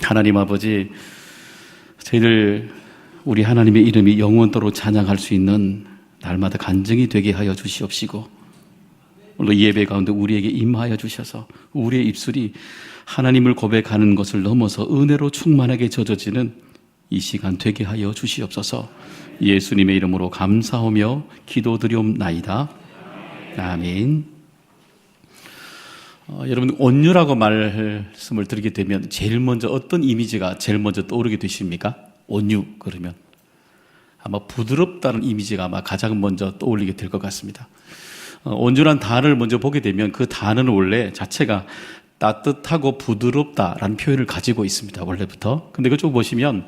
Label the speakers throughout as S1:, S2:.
S1: 하나님 아버지, 저희들 우리 하나님의 이름이 영원토록 찬양할 수 있는 날마다 간증이 되게 하여 주시옵시고, 오늘 이 예배 가운데 우리에게 임하여 주셔서 우리의 입술이 하나님을 고백하는 것을 넘어서 은혜로 충만하게 젖어지는 이 시간 되게 하여 주시옵소서. 예수님의 이름으로 감사하며 기도드리옵나이다. 아멘. 여러분, 온유라고 말씀을 드리게 되면 제일 먼저 어떤 이미지가 제일 먼저 떠오르게 되십니까? 온유 그러면 아마 부드럽다는 이미지가 아마 가장 먼저 떠올리게 될 것 같습니다. 온유란 단어를 먼저 보게 되면 그 단어는 원래 자체가 따뜻하고 부드럽다라는 표현을 가지고 있습니다, 원래부터. 근데 그쪽 보시면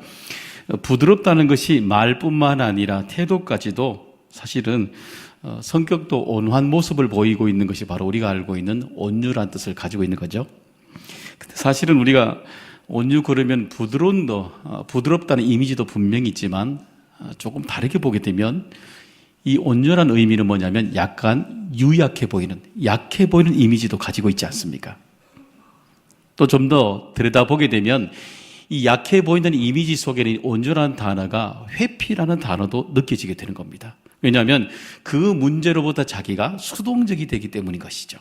S1: 부드럽다는 것이 말뿐만 아니라 태도까지도 사실은 성격도 온화한 모습을 보이고 있는 것이 바로 우리가 알고 있는 온유란 뜻을 가지고 있는 거죠. 근데 사실은 우리가 온유 그러면 부드럽다는 이미지도 분명히 있지만 조금 다르게 보게 되면 이 온유란 의미는 뭐냐면 약간 유약해 보이는, 약해 보이는 이미지도 가지고 있지 않습니까? 또 좀 더 들여다보게 되면 이 약해 보이는 이미지 속에는 온유라는 단어가 회피라는 단어도 느껴지게 되는 겁니다. 왜냐하면 그 문제로부터 자기가 수동적이 되기 때문인 것이죠.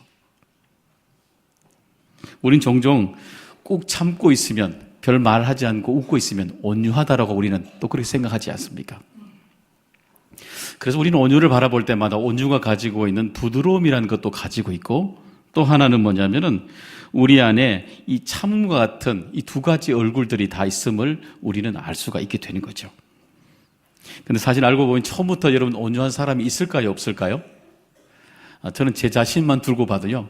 S1: 우린 종종 꾹 참고 있으면, 별 말하지 않고 웃고 있으면 온유하다라고 우리는 또 그렇게 생각하지 않습니까? 그래서 우리는 온유를 바라볼 때마다 온유가 가지고 있는 부드러움이라는 것도 가지고 있고, 또 하나는 뭐냐면은 우리 안에 이 참과 같은 이 두 가지 얼굴들이 다 있음을 우리는 알 수가 있게 되는 거죠. 근데 사실 알고 보면 처음부터 여러분 온유한 사람이 있을까요, 없을까요? 저는 제 자신만 두고 봐도요,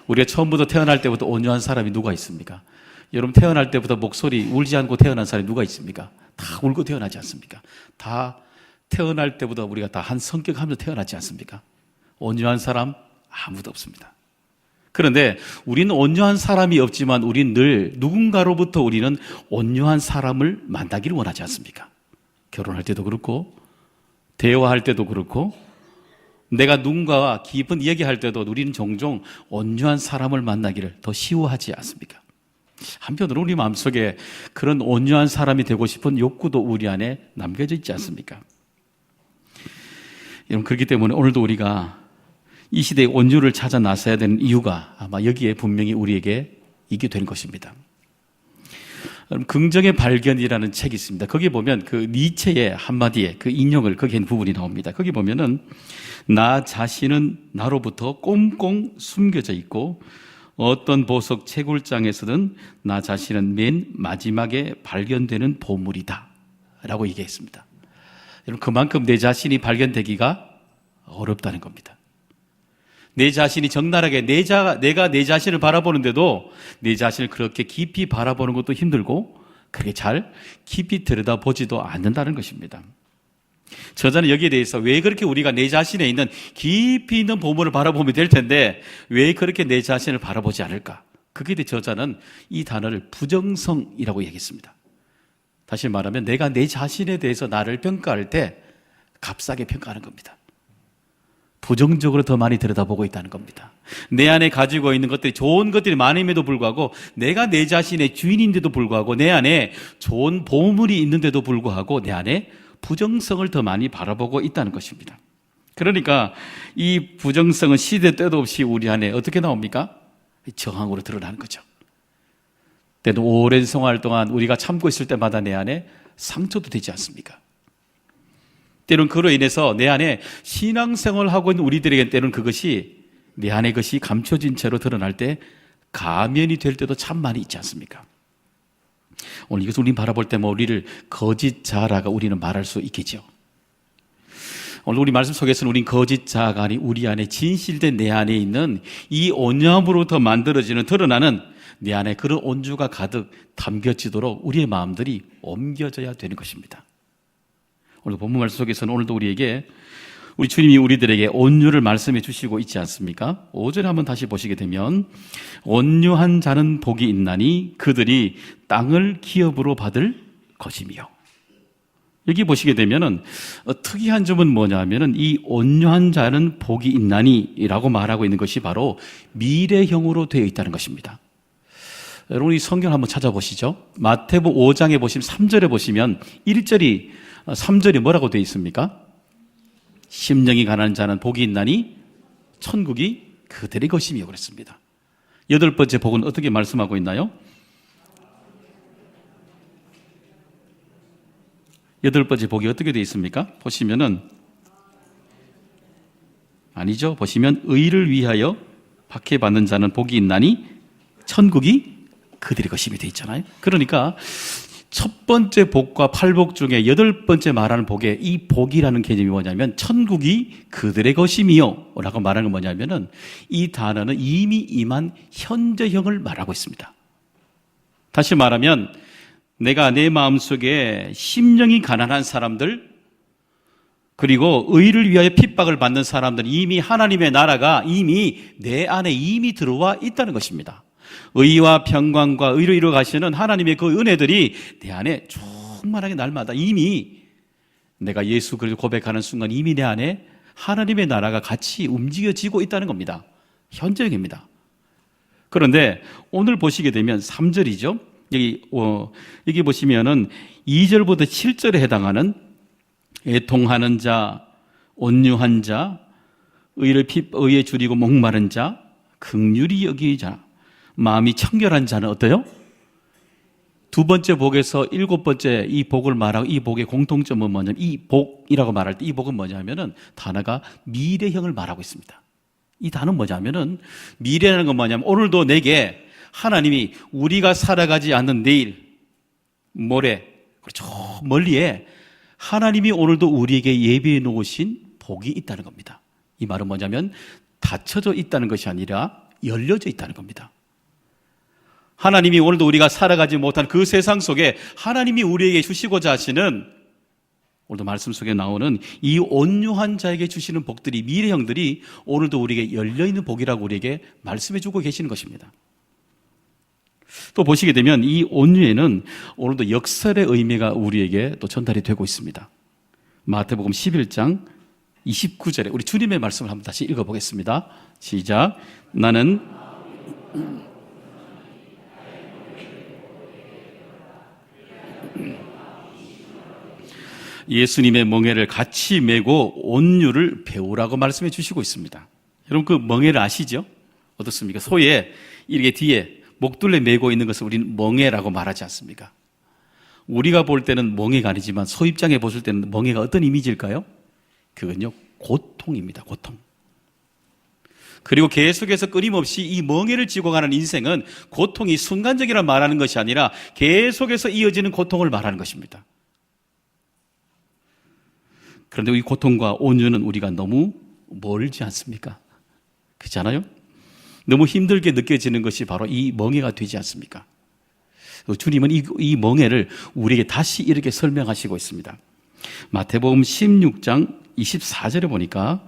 S1: 우리가 처음부터 태어날 때부터 온유한 사람이 누가 있습니까? 여러분 태어날 때부터 목소리 울지 않고 태어난 사람이 누가 있습니까? 다 울고 태어나지 않습니까? 다 태어날 때부터 우리가 다 한 성격하면서 태어나지 않습니까? 온유한 사람 아무도 없습니다. 그런데 우리는 온유한 사람이 없지만 우리는 늘 누군가로부터 우리는 온유한 사람을 만나기를 원하지 않습니까? 결혼할 때도 그렇고, 대화할 때도 그렇고, 내가 누군가와 깊은 얘기할 때도 우리는 종종 온유한 사람을 만나기를 더 쉬워하지 않습니까? 한편으로 우리 마음속에 그런 온유한 사람이 되고 싶은 욕구도 우리 안에 남겨져 있지 않습니까? 여러분, 그렇기 때문에 오늘도 우리가 이 시대의 온유를 찾아 나서야 되는 이유가 아마 여기에 분명히 우리에게 있게 된 것입니다. 긍정의 발견이라는 책이 있습니다. 거기 보면 그 니체의 한마디에 그 인용을 거기에 있는 부분이 나옵니다. 거기 보면은 나 자신은 나로부터 꽁꽁 숨겨져 있고 어떤 보석 채굴장에서든 나 자신은 맨 마지막에 발견되는 보물이다 라고 얘기했습니다. 여러분, 그만큼 내 자신이 발견되기가 어렵다는 겁니다. 내 자신이 적나라하게 내가 내 자신을 바라보는데도 내 자신을 그렇게 깊이 바라보는 것도 힘들고 그렇게 잘 깊이 들여다보지도 않는다는 것입니다. 저자는 여기에 대해서 왜 그렇게 우리가 내 자신에 있는 깊이 있는 보물을 바라보면 될 텐데 왜 그렇게 내 자신을 바라보지 않을까? 그게 대해 저자는 이 단어를 부정성이라고 얘기했습니다. 다시 말하면 내가 내 자신에 대해서 나를 평가할 때 값싸게 평가하는 겁니다. 부정적으로 더 많이 들여다보고 있다는 겁니다. 내 안에 가지고 있는 것들이 좋은 것들이 많음에도 불구하고 내가 내 자신의 주인인데도 불구하고 내 안에 좋은 보물이 있는데도 불구하고 내 안에 부정성을 더 많이 바라보고 있다는 것입니다. 그러니까 이 부정성은 시대 때도 없이 우리 안에 어떻게 나옵니까? 저항으로 드러나는 거죠. 때도 오랜 생활 동안 우리가 참고 있을 때마다 내 안에 상처도 되지 않습니까? 때로는 그로 인해서 내 안에 신앙생활을 하고 있는 우리들에게 때로는 그것이 내 안에 것이 감춰진 채로 드러날 때 가면이 될 때도 참 많이 있지 않습니까? 오늘 이것을 우리는 바라볼 때 우리를 거짓자라고 우리는 말할 수 있겠죠. 오늘 우리 말씀 속에서는 우린 거짓자가 아닌 우리 안에 진실된 내 안에 있는 이 온유함으로부터 만들어지는 드러나는 내 안에 그런 온주가 가득 담겨지도록 우리의 마음들이 옮겨져야 되는 것입니다. 오늘 본문 말씀 속에서는 오늘도 우리에게 우리 주님이 우리들에게 온유를 말씀해 주시고 있지 않습니까? 5절에 한번 다시 보시게 되면 온유한 자는 복이 있나니 그들이 땅을 기업으로 받을 것이며, 여기 보시게 되면은 특이한 점은 뭐냐면은 이 온유한 자는 복이 있나니라고 말하고 있는 것이 바로 미래형으로 되어 있다는 것입니다. 여러분 이 성경 한번 찾아보시죠. 마태복음 5장에 보시면 3절에 보시면 1절이 3절이 뭐라고 되어 있습니까? 심령이 가난한 자는 복이 있나니 천국이 그들의 것이며 그랬습니다. 여덟 번째 복은 어떻게 말씀하고 있나요? 여덟 번째 복이 어떻게 되어 있습니까? 보시면은 아니죠. 보시면 의를 위하여 박해받는 자는 복이 있나니 천국이 그들의 것임이 되어 있잖아요. 그러니까 첫 번째 복과 팔복 중에 여덟 번째 말하는 복에 이 복이라는 개념이 뭐냐면 천국이 그들의 것이며 라고 말하는 건 뭐냐면은 이 단어는 이미 임한 현재형을 말하고 있습니다. 다시 말하면 내가 내 마음속에 심령이 가난한 사람들 그리고 의를 위하여 핍박을 받는 사람들 이미 하나님의 나라가 이미 내 안에 이미 들어와 있다는 것입니다. 의와 평강과 의로 이루어 가시는 하나님의 그 은혜들이 내 안에 충만하게 날마다 이미 내가 예수 그리스도 고백하는 순간 이미 내 안에 하나님의 나라가 같이 움직여지고 있다는 겁니다. 현재형입니다. 그런데 오늘 보시게 되면 3절이죠. 여기 보시면은 2절부터 7절에 해당하는 애통하는 자, 온유한 자, 의에 줄이고 목마른 자, 긍휼히 여기는 자, 마음이 청결한 자는 어때요? 두 번째 복에서 일곱 번째 이 복을 말하고 이 복의 공통점은 뭐냐면 이 복이라고 말할 때 이 복은 뭐냐면은 단어가 미래형을 말하고 있습니다. 이 단어는 뭐냐면은 미래라는 건 뭐냐면 오늘도 내게 하나님이 우리가 살아가지 않는 내일, 모레, 저 멀리에 하나님이 오늘도 우리에게 예비해 놓으신 복이 있다는 겁니다. 이 말은 뭐냐면 닫혀져 있다는 것이 아니라 열려져 있다는 겁니다. 하나님이 오늘도 우리가 살아가지 못한 그 세상 속에 하나님이 우리에게 주시고자 하시는 오늘도 말씀 속에 나오는 이 온유한 자에게 주시는 복들이 미래형들이 오늘도 우리에게 열려있는 복이라고 우리에게 말씀해 주고 계시는 것입니다. 또 보시게 되면 이 온유에는 오늘도 역설의 의미가 우리에게 또 전달이 되고 있습니다. 마태복음 11장 29절에 우리 주님의 말씀을 한번 다시 읽어보겠습니다. 시작. 나는 예수님의 멍에를 같이 메고 온유를 배우라고 말씀해 주시고 있습니다. 여러분 그 멍에를 아시죠? 어떻습니까? 소에 이렇게 뒤에 목둘레 메고 있는 것을 우리는 멍에라고 말하지 않습니까? 우리가 볼 때는 멍에가 아니지만 소 입장에 보실 때는 멍에가 어떤 이미지일까요? 그건요 고통입니다. 고통. 그리고 계속해서 끊임없이 이 멍에를 지고 가는 인생은 고통이 순간적이라 말하는 것이 아니라 계속해서 이어지는 고통을 말하는 것입니다. 그런데 이 고통과 온유는 우리가 너무 멀지 않습니까? 그렇잖아요? 너무 힘들게 느껴지는 것이 바로 이 멍에가 되지 않습니까? 주님은 이 멍에를 우리에게 다시 이렇게 설명하시고 있습니다. 마태복음 16장 24절에 보니까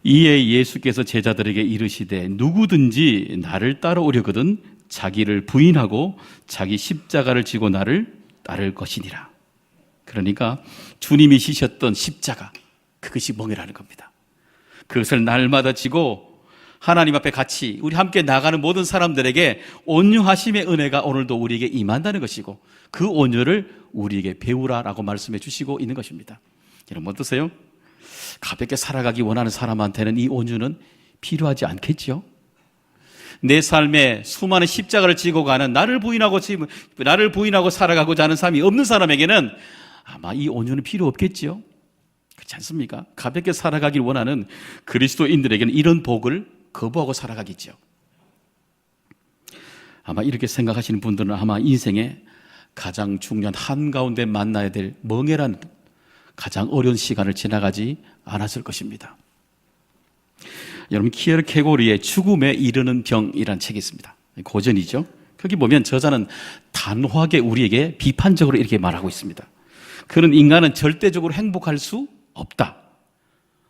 S1: 이에 예수께서 제자들에게 이르시되 누구든지 나를 따라오려거든 자기를 부인하고 자기 십자가를 지고 나를 따를 것이니라. 그러니까 주님이 지셨던 십자가 그것이 멍에라는 겁니다. 그것을 날마다 지고 하나님 앞에 같이 우리 함께 나가는 모든 사람들에게 온유하심의 은혜가 오늘도 우리에게 임한다는 것이고 그 온유를 우리에게 배우라라고 말씀해 주시고 있는 것입니다. 여러분 어떠세요? 가볍게 살아가기 원하는 사람한테는 이 온유는 필요하지 않겠죠? 내 삶에 수많은 십자가를 지고 가는 나를 부인하고 살아가고자 하는 삶이 없는 사람에게는 아마 이 온유는 필요 없겠지요? 그렇지 않습니까? 가볍게 살아가길 원하는 그리스도인들에게는 이런 복을 거부하고 살아가겠죠. 아마 이렇게 생각하시는 분들은 아마 인생에 가장 중요한 한가운데 만나야 될 멍에란 가장 어려운 시간을 지나가지 않았을 것입니다. 여러분 키에르케고르의 죽음에 이르는 병이라는 책이 있습니다. 고전이죠. 거기 보면 저자는 단호하게 우리에게 비판적으로 이렇게 말하고 있습니다. 그는 인간은 절대적으로 행복할 수 없다.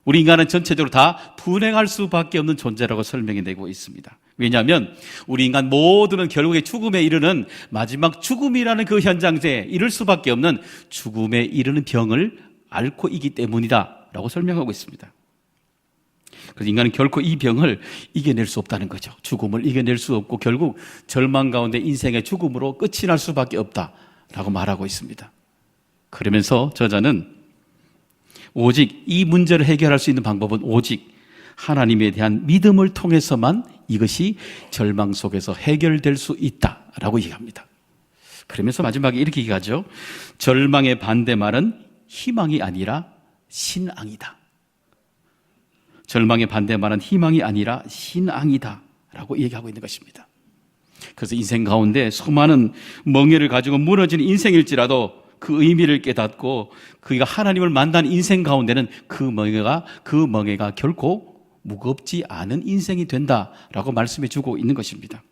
S1: 우리 인간은 전체적으로 다 불행할 수밖에 없는 존재라고 설명이 되고 있습니다. 왜냐하면 우리 인간 모두는 결국에 죽음에 이르는 마지막 죽음이라는 그 현장에 이를 수밖에 없는 죽음에 이르는 병을 앓고 있기 때문이다 라고 설명하고 있습니다. 그래서 인간은 결코 이 병을 이겨낼 수 없다는 거죠. 죽음을 이겨낼 수 없고 결국 절망 가운데 인생의 죽음으로 끝이 날 수밖에 없다라고 말하고 있습니다. 그러면서 저자는 오직 이 문제를 해결할 수 있는 방법은 오직 하나님에 대한 믿음을 통해서만 이것이 절망 속에서 해결될 수 있다라고 얘기합니다. 그러면서 마지막에 이렇게 얘기하죠. 절망의 반대말은 희망이 아니라 신앙이다. 절망의 반대말은 희망이 아니라 신앙이다 라고 얘기하고 있는 것입니다. 그래서 인생 가운데 수많은 멍에를 가지고 무너지는 인생일지라도 그 의미를 깨닫고 그가 하나님을 만난 인생 가운데는 그 멍에가 결코 무겁지 않은 인생이 된다라고 말씀해 주고 있는 것입니다.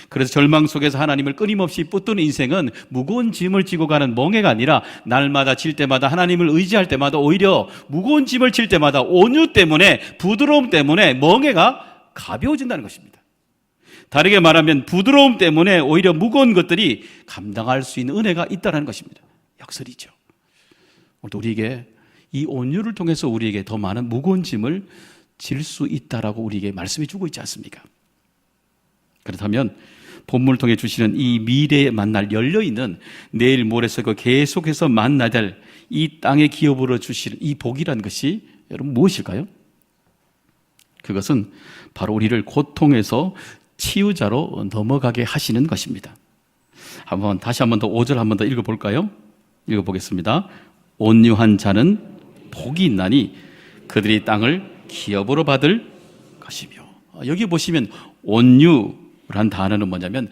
S1: 그래서 절망 속에서 하나님을 끊임없이 붙드는 인생은 무거운 짐을 지고 가는 멍에가 아니라 날마다 질 때마다 하나님을 의지할 때마다 오히려 무거운 짐을 질 때마다 온유 때문에 부드러움 때문에 멍에가 가벼워진다는 것입니다. 다르게 말하면 부드러움 때문에 오히려 무거운 것들이 감당할 수 있는 은혜가 있다는 것입니다. 역설이죠. 오늘도 우리에게 이 온유를 통해서 우리에게 더 많은 무거운 짐을 질 수 있다라고 우리에게 말씀해 주고 있지 않습니까? 그렇다면 본문을 통해 주시는 이 미래에 만날 열려있는 내일 모레서 계속해서 만나야 될 이 땅의 기업으로 주시는 이 복이라는 것이 여러분 무엇일까요? 그것은 바로 우리를 고통에서 치유자로 넘어가게 하시는 것입니다. 다시 한 번 더 5절 한 번 더 읽어볼까요? 읽어보겠습니다. 온유한 자는 복이 있나니 그들이 땅을 기업으로 받을 것이며. 여기 보시면 온유란 단어는 뭐냐면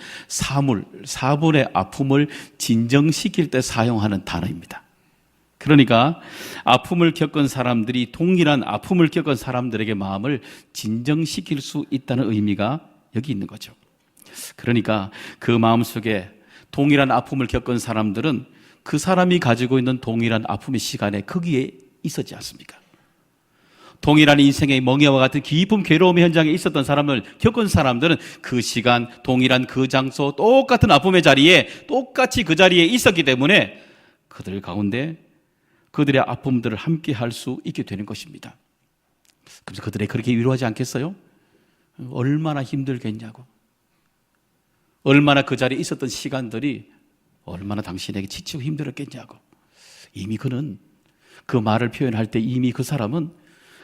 S1: 사분의 아픔을 진정시킬 때 사용하는 단어입니다. 그러니까 아픔을 겪은 사람들이 동일한 아픔을 겪은 사람들에게 마음을 진정시킬 수 있다는 의미가 여기 있는 거죠. 그러니까 그 마음속에 동일한 아픔을 겪은 사람들은 그 사람이 가지고 있는 동일한 아픔의 시간에 거기에 있었지 않습니까? 동일한 인생의 멍에와 같은 깊은 괴로움의 현장에 있었던 사람을 겪은 사람들은 그 시간, 동일한 그 장소, 똑같은 아픔의 자리에 똑같이 그 자리에 있었기 때문에 그들 가운데 그들의 아픔들을 함께 할 수 있게 되는 것입니다. 그래서 그들이 그렇게 위로하지 않겠어요? 얼마나 힘들겠냐고. 얼마나 그 자리에 있었던 시간들이 얼마나 당신에게 지치고 힘들었겠냐고. 이미 그는 그 말을 표현할 때 이미 그 사람은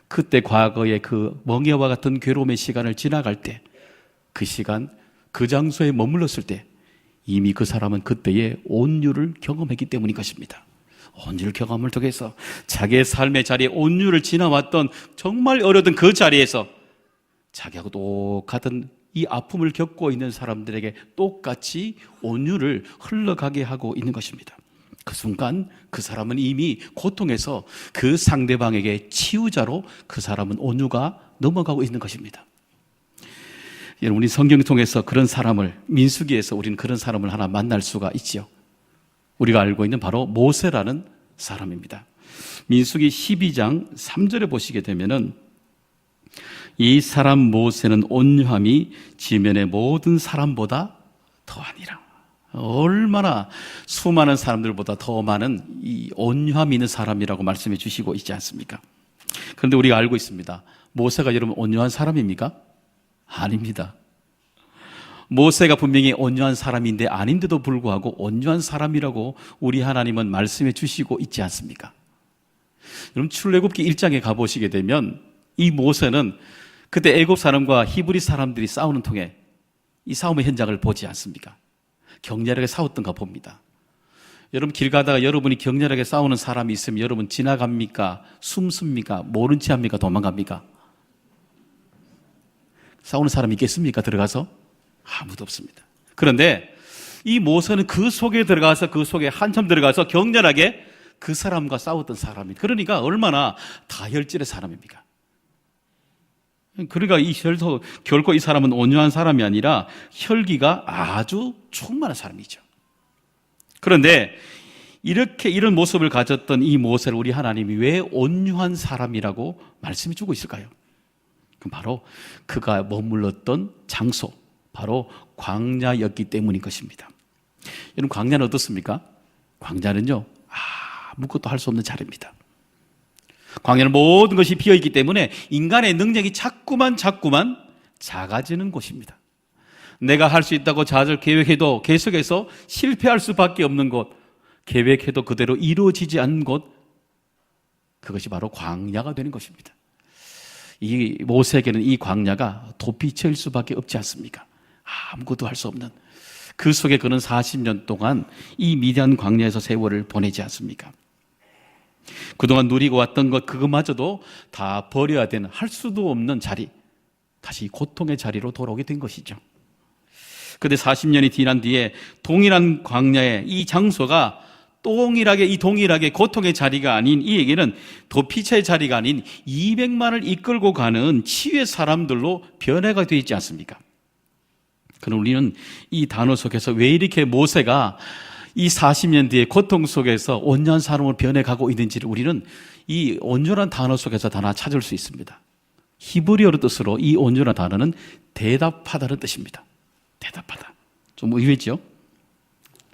S1: 그때 과거의 그 멍에와 같은 괴로움의 시간을 지나갈 때 그 시간, 그 장소에 머물렀을 때 이미 그 사람은 그때의 온유를 경험했기 때문인 것입니다. 온유를 경험을 통해서 자기의 삶의 자리에 온유를 지나왔던 정말 어려운 그 자리에서 자기하고 똑같은 이 아픔을 겪고 있는 사람들에게 똑같이 온유를 흘러가게 하고 있는 것입니다. 그 순간 그 사람은 이미 고통에서 그 상대방에게 치유자로 그 사람은 온유가 넘어가고 있는 것입니다. 여러분, 우리 성경 통해서 그런 사람을, 민수기에서 우리는 그런 사람을 하나 만날 수가 있지요. 우리가 알고 있는 바로 모세라는 사람입니다. 민수기 12장 3절에 보시게 되면은 이 사람 모세는 온유함이 지면의 모든 사람보다 더하니라. 얼마나 수많은 사람들보다 더 많은 이 온유함이 있는 사람이라고 말씀해 주시고 있지 않습니까? 그런데 우리가 알고 있습니다. 모세가 여러분 온유한 사람입니까? 아닙니다. 모세가 분명히 온유한 사람인데 아닌데도 불구하고 온유한 사람이라고 우리 하나님은 말씀해 주시고 있지 않습니까? 여러분, 출애굽기 1장에 가보시게 되면 이 모세는 그때 애굽 사람과 히브리 사람들이 싸우는 통에 이 싸움의 현장을 보지 않습니까? 격렬하게 싸웠던가 봅니다. 여러분, 길 가다가 여러분이 격렬하게 싸우는 사람이 있으면 여러분 지나갑니까? 숨습니까? 모른 채 합니까? 도망갑니까? 싸우는 사람이 있겠습니까? 들어가서? 아무도 없습니다. 그런데 이 모세는 그 속에 들어가서 그 속에 한참 들어가서 격렬하게 그 사람과 싸웠던 사람입니다. 그러니까 얼마나 다혈질의 사람입니까? 그러니까 결코 이 사람은 온유한 사람이 아니라 혈기가 아주 충만한 사람이죠. 그런데 이런 모습을 가졌던 이 모세를 우리 하나님이 왜 온유한 사람이라고 말씀해 주고 있을까요? 그럼 바로 그가 머물렀던 장소, 바로 광야였기 때문인 것입니다. 여러분, 광야는 어떻습니까? 광야는요, 아무것도 할 수 없는 자리입니다. 광야는 모든 것이 비어있기 때문에 인간의 능력이 자꾸만 작아지는 곳입니다. 내가 할 수 있다고 자절 계획해도 계속해서 실패할 수밖에 없는 곳, 계획해도 그대로 이루어지지 않는 곳, 그것이 바로 광야가 되는 것입니다. 이 모세에게는 이 광야가 도피처일 수밖에 없지 않습니까? 아무것도 할 수 없는 그 속에 그는 40년 동안 이 미디안 광야에서 세월을 보내지 않습니까? 그동안 누리고 왔던 것 그것마저도 다 버려야 되는, 할 수도 없는 자리, 다시 고통의 자리로 돌아오게 된 것이죠. 그런데 40년이 지난 뒤에 동일한 광야의 이 장소가 동일하게 고통의 자리가 아닌, 이에게는 도피처의 자리가 아닌 200만을 이끌고 가는 치유의 사람들로 변화가 되어 있지 않습니까? 그럼 우리는 이 단어 속에서 왜 이렇게 모세가 이 40년 뒤에 고통 속에서 온전한 사람으로 변해가고 있는지를 우리는 이 온전한 단어 속에서 다 찾을 수 있습니다. 히브리어로 뜻으로 이 온전한 단어는 대답하다는 뜻입니다. 대답하다. 좀 의외죠?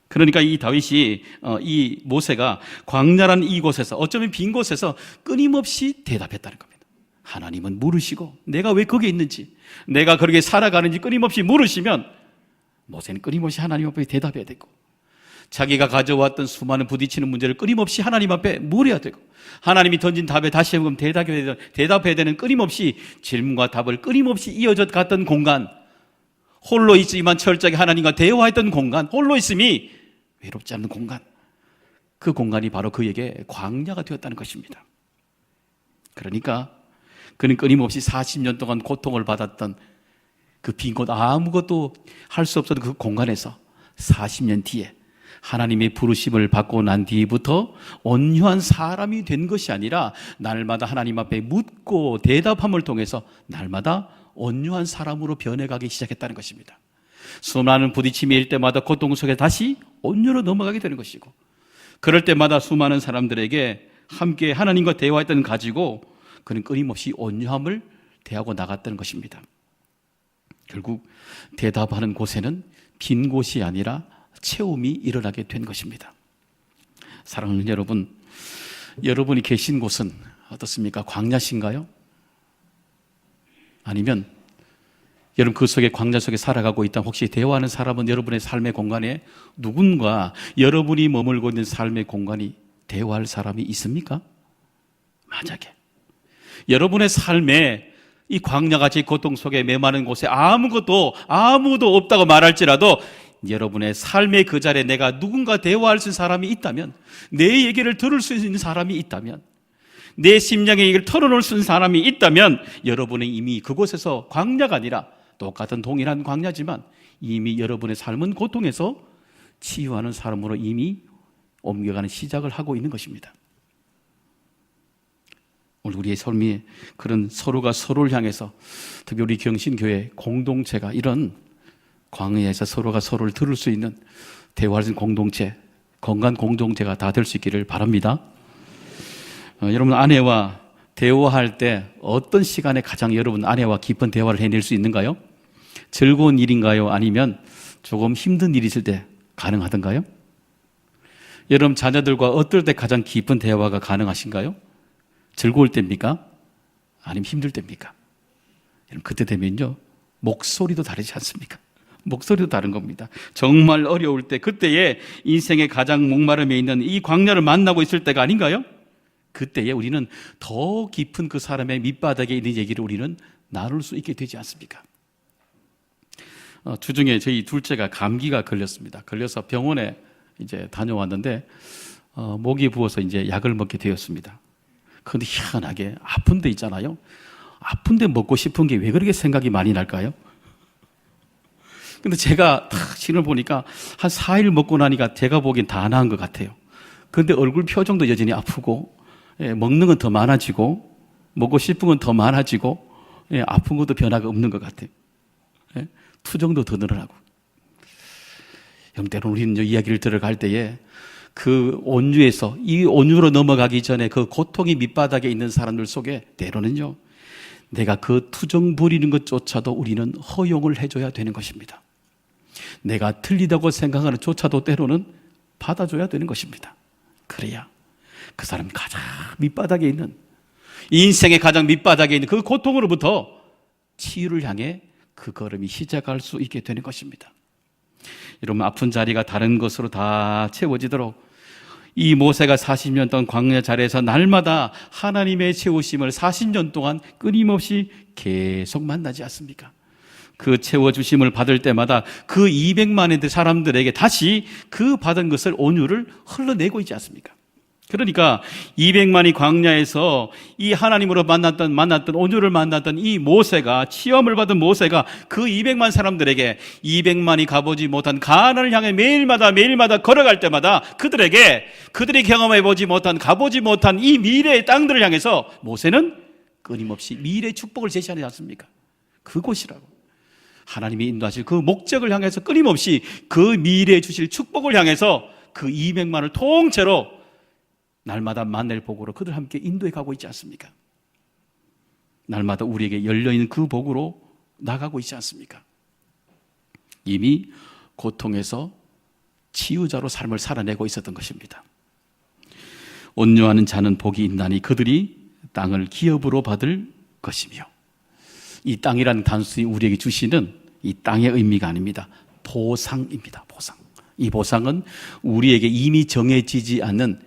S1: 그러니까 이 다윗이, 이 모세가 광야라는 이곳에서, 어쩌면 빈 곳에서 끊임없이 대답했다는 겁니다. 하나님은 물으시고 내가 왜 거기에 있는지, 내가 그렇게 살아가는지 끊임없이 물으시면 모세는 끊임없이 하나님 앞에 대답해야 되고, 자기가 가져왔던 수많은 부딪히는 문제를 끊임없이 하나님 앞에 물어야 되고, 하나님이 던진 답에 다시 한번 대답해야 되는, 끊임없이 질문과 답을 끊임없이 이어져 갔던 공간, 홀로 있지만 철저하게 하나님과 대화했던 공간, 홀로 있음이 외롭지 않는 공간, 그 공간이 바로 그에게 광야가 되었다는 것입니다. 그러니까 그는 끊임없이 40년 동안 고통을 받았던 그 빈 곳, 아무것도 할 수 없었던 그 공간에서 40년 뒤에 하나님의 부르심을 받고 난 뒤부터 온유한 사람이 된 것이 아니라 날마다 하나님 앞에 묻고 대답함을 통해서 날마다 온유한 사람으로 변해가기 시작했다는 것입니다. 수많은 부딪힘이 일 때마다 고통 속에 다시 온유로 넘어가게 되는 것이고, 그럴 때마다 수많은 사람들에게 함께 하나님과 대화했던 가지고 그는 끊임없이 온유함을 대하고 나갔다는 것입니다. 결국 대답하는 곳에는 빈 곳이 아니라 채움이 일어나게 된 것입니다. 사랑하는 여러분, 여러분이 계신 곳은 어떻습니까? 광야신가요? 아니면 여러분 그 속에, 광야 속에 살아가고 있다, 혹시 대화하는 사람은 여러분의 삶의 공간에 누군가 여러분이 머물고 있는 삶의 공간이 대화할 사람이 있습니까? 만약에 여러분의 삶에 이 광야같이 고통 속에 메마른 곳에 아무도 없다고 말할지라도 여러분의 삶의 그 자리에 내가 누군가 대화할 수 있는 사람이 있다면, 내 얘기를 들을 수 있는 사람이 있다면, 내 심령의 얘기를 털어놓을 수 있는 사람이 있다면 여러분은 이미 그곳에서 광야가 아니라 똑같은 동일한 광야지만 이미 여러분의 삶은 고통에서 치유하는 사람으로 이미 옮겨가는 시작을 하고 있는 것입니다. 오늘 우리의 삶이 그런 서로가 서로를 향해서, 특히 우리 경신교회 공동체가 이런 광야에서 서로가 서로를 들을 수 있는, 대화할 수 있는 공동체, 건강 공동체가 다 될 수 있기를 바랍니다. 여러분, 아내와 대화할 때 어떤 시간에 가장 여러분 아내와 깊은 대화를 해낼 수 있는가요? 즐거운 일인가요? 아니면 조금 힘든 일이 있을 때 가능하던가요? 여러분 자녀들과 어떨 때 가장 깊은 대화가 가능하신가요? 즐거울 때입니까? 아니면 힘들 때입니까? 여러분 그때 되면요, 목소리도 다르지 않습니까? 목소리도 다른 겁니다. 정말 어려울 때, 그때에 인생의 가장 목마름에 있는 이 광야를 만나고 있을 때가 아닌가요? 그때에 우리는 더 깊은 그 사람의 밑바닥에 있는 얘기를 우리는 나눌 수 있게 되지 않습니까? 주중에 저희 둘째가 감기가 걸렸습니다. 걸려서 병원에 이제 다녀왔는데 목이 부어서 이제 약을 먹게 되었습니다. 그런데 희한하게 아픈 데 있잖아요. 아픈 데 먹고 싶은 게 왜 그렇게 생각이 많이 날까요? 근데 제가 딱 신을 보니까 한 4일 먹고 나니까 제가 보기엔 다 나은 것 같아요. 그런데 얼굴 표정도 여전히 아프고, 먹는 건 더 많아지고, 먹고 싶은 건 더 많아지고, 아픈 것도 변화가 없는 것 같아요. 투정도 더 늘어나고. 여러분, 때로는 우리는 이야기를 들어갈 때에 그 온유에서, 이 온유로 넘어가기 전에 그 고통이 밑바닥에 있는 사람들 속에 때로는요, 내가 그 투정 부리는 것조차도 우리는 허용을 해줘야 되는 것입니다. 내가 틀리다고 생각하는 조차도 때로는 받아줘야 되는 것입니다. 그래야 그 사람이 가장 밑바닥에 있는 인생의 가장 밑바닥에 있는 그 고통으로부터 치유를 향해 그 걸음이 시작할 수 있게 되는 것입니다. 여러분, 아픈 자리가 다른 것으로 다 채워지도록 이 모세가 40년 동안 광야 자리에서 날마다 하나님의 채우심을 40년 동안 끊임없이 계속 만나지 않습니까? 그 채워주심을 받을 때마다 그 200만의 사람들에게 다시 그 받은 것을 온유를 흘러내고 있지 않습니까? 그러니까 200만이 광야에서 이 하나님으로 만났던 온유를 만났던 이 모세가, 치험을 받은 모세가 그 200만 사람들에게 200만이 가보지 못한 가나안을 향해 매일마다 걸어갈 때마다 그들이 경험해보지 못한, 가보지 못한 이 미래의 땅들을 향해서 모세는 끊임없이 미래의 축복을 제시하지 않습니까? 그곳이라고. 하나님이 인도하실 그 목적을 향해서 끊임없이 그 미래에 주실 축복을 향해서 그 200만을 통째로 날마다 만날 복으로 그들 함께 인도해 가고 있지 않습니까? 날마다 우리에게 열려있는 그 복으로 나가고 있지 않습니까? 이미 고통에서 치유자로 삶을 살아내고 있었던 것입니다. 온유하는 자는 복이 있나니 그들이 땅을 기업으로 받을 것이며, 이 땅이라는 단순히 우리에게 주시는 이 땅의 의미가 아닙니다. 보상입니다. 보상. 이 보상은 우리에게 이미 정해지지 않는,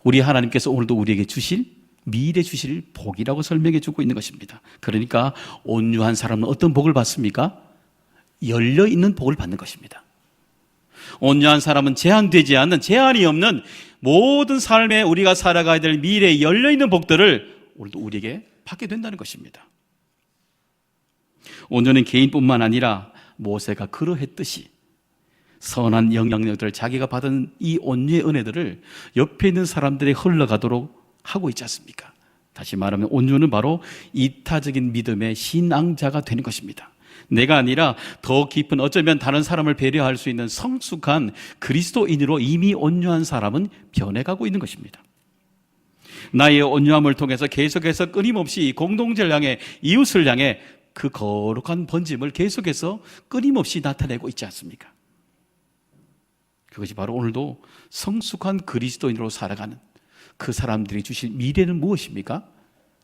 S1: 우리 하나님께서 오늘도 우리에게 주실, 미래 주실 복이라고 설명해 주고 있는 것입니다. 그러니까 온유한 사람은 어떤 복을 받습니까? 열려있는 복을 받는 것입니다. 온유한 사람은 제한되지 않는, 제한이 없는 모든 삶에 우리가 살아가야 될 미래에 열려있는 복들을 오늘도 우리에게 받게 된다는 것입니다. 온유는 개인뿐만 아니라 모세가 그러했듯이 선한 영향력들을, 자기가 받은 이 온유의 은혜들을 옆에 있는 사람들이 흘러가도록 하고 있지 않습니까? 다시 말하면 온유는 바로 이타적인 믿음의 신앙자가 되는 것입니다. 내가 아니라 더 깊은, 어쩌면 다른 사람을 배려할 수 있는 성숙한 그리스도인으로 이미 온유한 사람은 변해가고 있는 것입니다. 나의 온유함을 통해서 계속해서 끊임없이 공동체를 향해, 이웃을 향해 그 거룩한 번짐을 계속해서 끊임없이 나타내고 있지 않습니까? 그것이 바로 오늘도 성숙한 그리스도인으로 살아가는 그 사람들이 주실 미래는 무엇입니까?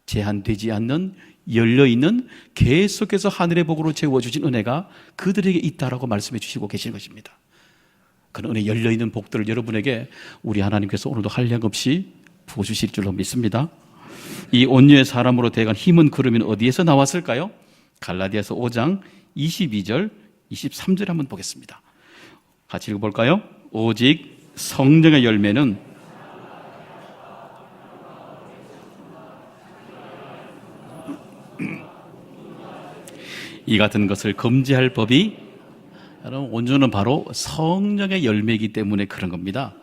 S1: 제한되지 않는, 열려있는, 계속해서 하늘의 복으로 채워주신 은혜가 그들에게 있다라고 말씀해 주시고 계시는 것입니다. 그런 은혜, 열려있는 복들을 여러분에게 우리 하나님께서 오늘도 한량없이 부어주실 줄로 믿습니다. 이 온유의 사람으로 되어간 힘은 그러면 어디에서 나왔을까요? 갈라디아서 5장 22절, 23절 한번 보겠습니다. 같이 읽어볼까요? 오직 성령의 열매는 이 같은 것을 금지할 법이, 여러분, 온유는 바로 성령의 열매이기 때문에 그런 겁니다.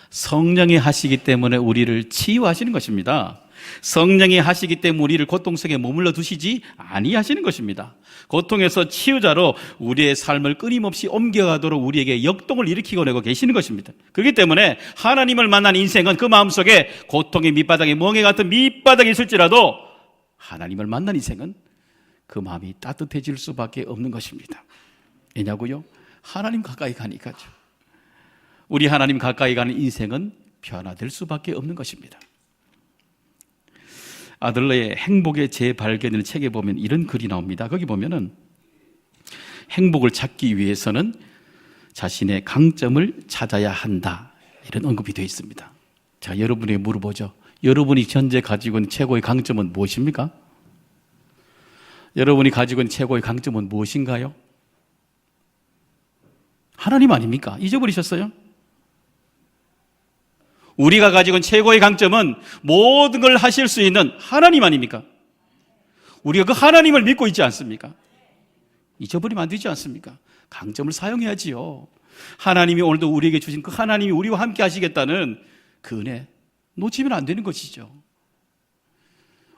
S1: 성령이 하시기 때문에 우리를 치유하시는 것입니다. 성령이 하시기 때문에 우리를 고통 속에 머물러 두시지 아니하시는 것입니다. 고통에서 치유자로 우리의 삶을 끊임없이 옮겨가도록 우리에게 역동을 일으키고 내고 계시는 것입니다. 그렇기 때문에 하나님을 만난 인생은 그 마음속에 고통의 밑바닥에, 멍에 같은 밑바닥에 있을지라도 하나님을 만난 인생은 그 마음이 따뜻해질 수밖에 없는 것입니다. 왜냐고요? 하나님 가까이 가니까요. 우리 하나님 가까이 가는 인생은 변화될 수밖에 없는 것입니다. 아들러의 행복의 재발견을 책에 보면 이런 글이 나옵니다. 거기 보면은 행복을 찾기 위해서는 자신의 강점을 찾아야 한다, 이런 언급이 되어 있습니다. 자, 여러분에게 물어보죠. 여러분이 현재 가지고 있는 최고의 강점은 무엇입니까? 여러분이 가지고 있는 최고의 강점은 무엇인가요? 하나님 아닙니까? 잊어버리셨어요? 우리가 가지고 있는 최고의 강점은 모든 걸 하실 수 있는 하나님 아닙니까? 우리가 그 하나님을 믿고 있지 않습니까? 잊어버리면 안 되지 않습니까? 강점을 사용해야지요. 하나님이 오늘도 우리에게 주신 그 하나님이 우리와 함께 하시겠다는 그 은혜 놓치면 안 되는 것이죠.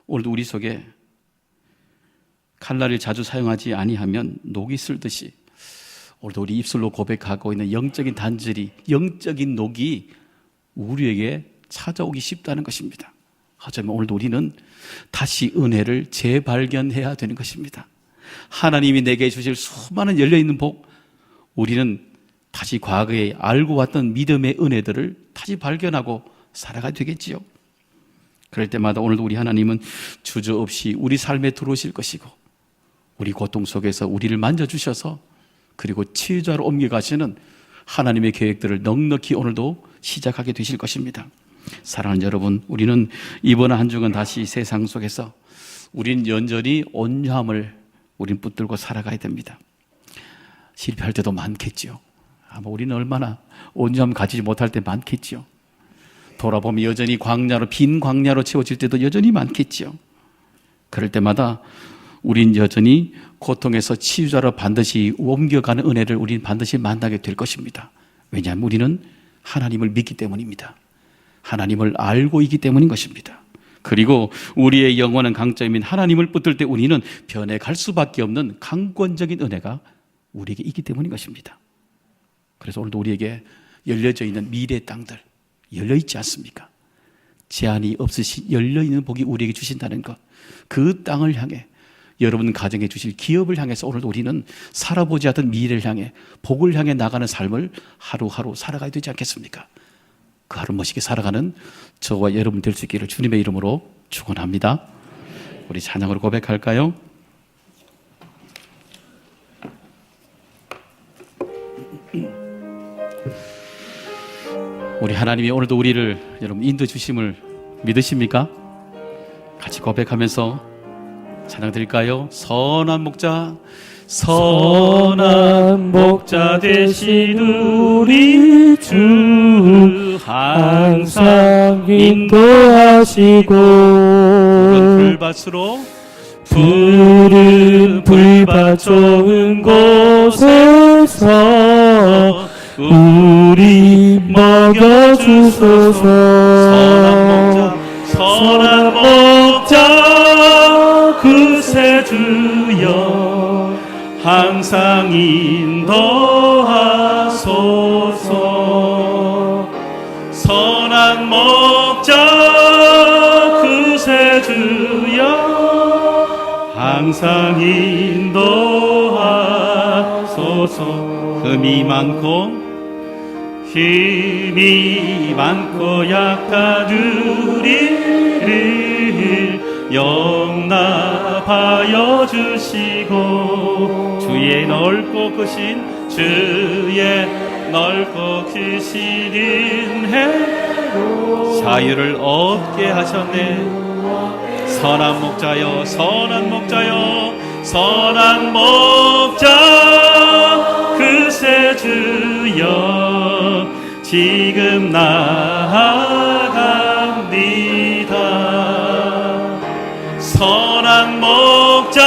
S1: 오늘도 우리 속에 칼날을 자주 사용하지 아니하면 녹이 슬듯이, 오늘도 우리 입술로 고백하고 있는 영적인 단절이, 영적인 녹이 우리에게 찾아오기 쉽다는 것입니다. 하지만 오늘도 우리는 다시 은혜를 재발견해야 되는 것입니다. 하나님이 내게 주실 수많은 열려있는 복, 우리는 다시 과거에 알고 왔던 믿음의 은혜들을 다시 발견하고 살아가야 되겠지요. 그럴 때마다 오늘도 우리 하나님은 주저없이 우리 삶에 들어오실 것이고, 우리 고통 속에서 우리를 만져주셔서 그리고 치유자로 옮겨가시는 하나님의 계획들을 넉넉히 오늘도 시작하게 되실 것입니다. 사랑하는 여러분, 우리는 이번 한 주간 다시 세상 속에서 우린 여전히 온유함을 우린 붙들고 살아가야 됩니다. 실패할 때도 많겠죠. 아마 우리는 얼마나 온유함 가지지 못할 때 많겠죠. 돌아보면 여전히 광야로, 빈 광야로 채워질 때도 여전히 많겠죠. 그럴 때마다 우린 여전히 고통에서 치유자로 반드시 옮겨가는 은혜를 우린 반드시 만나게 될 것입니다. 왜냐하면 우리는 하나님을 믿기 때문입니다. 하나님을 알고 있기 때문인 것입니다. 그리고 우리의 영원한 강점인 하나님을 붙들 때 우리는 변해갈 수밖에 없는 강권적인 은혜가 우리에게 있기 때문인 것입니다. 그래서 오늘도 우리에게 열려져 있는 미래의 땅들 열려있지 않습니까? 제한이 없으신 열려있는 복이 우리에게 주신다는 것, 그 땅을 향해 여러분 가정에 주실 기업을 향해서 오늘도 우리는 살아보지 않던 미래를 향해 복을 향해 나가는 삶을 하루하루 살아가야 되지 않겠습니까? 그 하루 멋있게 살아가는 저와 여러분 될 수 있기를 주님의 이름으로 축원합니다. 우리 찬양으로 고백할까요? 우리 하나님이 오늘도 우리를 여러분 인도 주심을 믿으십니까? 같이 고백하면서 찬양 드릴까요? 선한 목자, 선한 목자 되신 우리 주 항상 인도하시고 불밭으로 푸른 불밭 좋은 곳에서 우리 먹여주소서. 선한 목자 그새 주여 항상 인도하소서. 선한 목자 그새 주여 항상 인도하소서. 힘이 많고 약한 우리를 용납하여 주시고 주의 넓고 크신 은혜로 자유를 얻게 하셨네. 선한 목자여, 선한 목자여, 선한 목자 그새 주여 지금 나아갑니다. 선한 목자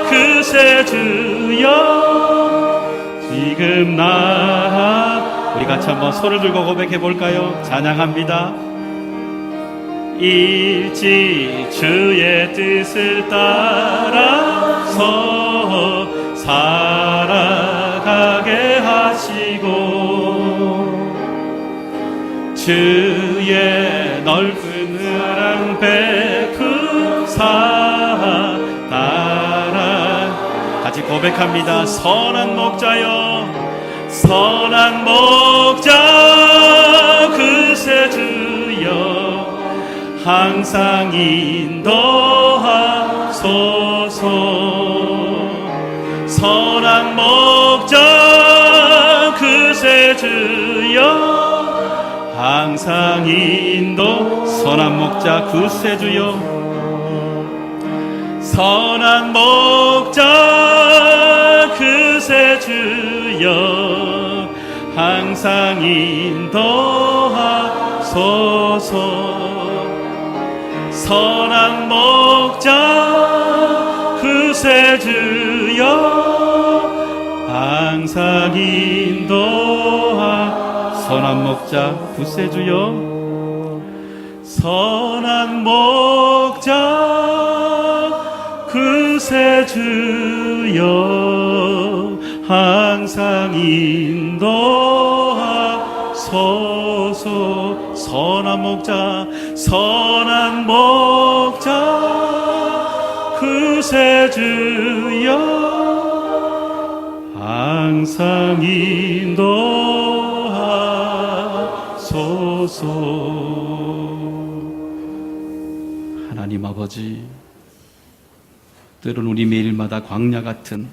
S1: 그새 주여 지금 우리 같이 한번 손을 들고 고백해 볼까요? 찬양합니다. 일찍 주의 뜻을 따라서 살아가게 하시고 주의 넓은 은랑 베푸사 따라 같이 고백합니다. 선한 목자여, 선한 목자 그새 주여 항상 인도하소서. 선한 목자 그새 주여 항상 선한 목자 그새 주여 선한 목자 그새 주여 항상 인도하소서. 선한 목자 그새 주여 항상 선한 목자 그새 주여 선한 목자 그새 주여 항상 인도하소서. 선한 목자, 선한 목자 그새 주여 항상 인도하소서. 하나님 아버지, 때론 우리 매일마다 광야 같은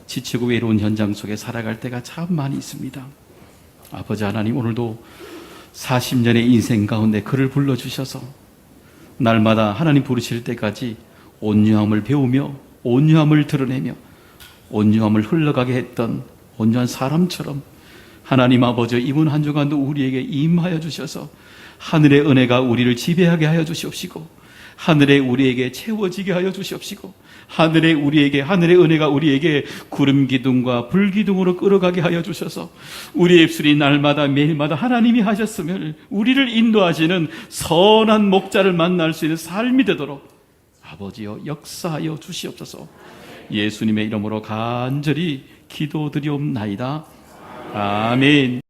S1: 지치고 외로운 현장 속에 살아갈 때가 참 많이 있습니다. 아버지 하나님, 오늘도 40년의 인생 가운데 그를 불러주셔서 날마다 하나님 부르실 때까지 온유함을 배우며 온유함을 드러내며 온유함을 흘러가게 했던 온유한 사람처럼 하나님 아버지, 이번 한 주간도 우리에게 임하여 주셔서 하늘의 은혜가 우리를 지배하게 하여 주시옵시고, 하늘에 우리에게 채워지게 하여 주시옵시고, 하늘의 은혜가 우리에게 구름 기둥과 불 기둥으로 끌어가게 하여 주셔서 우리의 입술이 날마다 매일마다 하나님이 하셨음을 우리를 인도하시는 선한 목자를 만날 수 있는 삶이 되도록 아버지여 역사하여 주시옵소서. 예수님의 이름으로 간절히 기도드리옵나이다. 아멘.